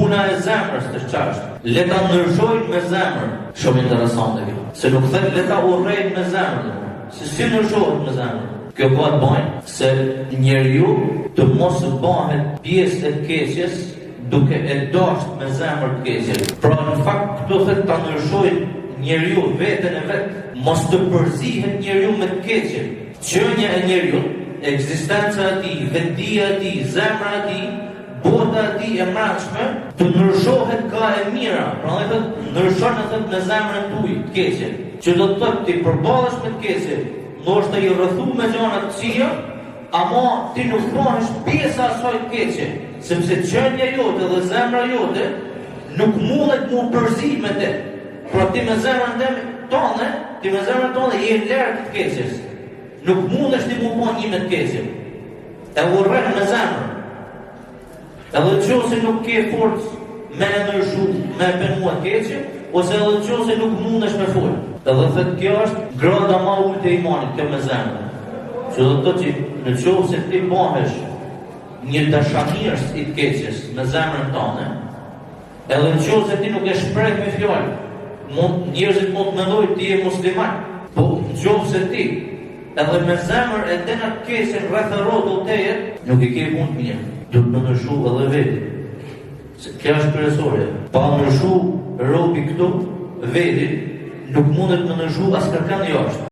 puna e zemrës të çast. Le ta ndryshojnë me zemër. Shumë interesante kjo. Se nuk thënë le ta urrejnë me zemër. Se si ndryshohet me zemër. Kjo po atë bojnë se njeriu të mos bëhet pjesë e keqjes duke e dashur me zemër të keqe. Pra në fakt këto thënë ta ndryshojnë njeriu veten e vet, mos të përzihet njeriu me të keqen. Qenia e njeriu, ekzistenca e tij, vetdia e tij, zemra e tij, bota e tij e mbrapshme të ndryshohet ka e mira. Pra do të ndryshon atë me zemrën tuaj të keqe. Që do të thotë ti përballesh me të keqe, ndoshta i rrethu me gjëra të këqija, ama ti nuk bëhesh pjesa e asaj të keqe, sepse qenia jote dhe zemra jote nuk mundet mu përzi me te. Pra ti me zemrën tonë, ti me zemrën tonë je larg të keqes. Nuk mundesh ti mu bën një me të keqe. E urren me zemrën. Edhe nëse nuk ke forcë me e ndryshu, me e penua të keqe, ose edhe nëse nuk mundesh me fol. Edhe thëtë kjo është grada ma ulët e imanit, kjo me zemrën. Që do të thotë që në qoftë se ti bëhesh një dashamirës i të keqes me zemrën tonë, edhe në qoftë se ti nuk e shpreh me fjalë, njerëzit mund të mendojnë ti je musliman, po në qoftë se ti edhe me zemër e dena të keqen rreth rrotull teje, nuk i ke punë të mirë. Do të ndryshu edhe veti. Se kjo është kryesore. Pa ndryshu robi këtu, veti, nuk mundet të ndryshu as kërkan jashtë.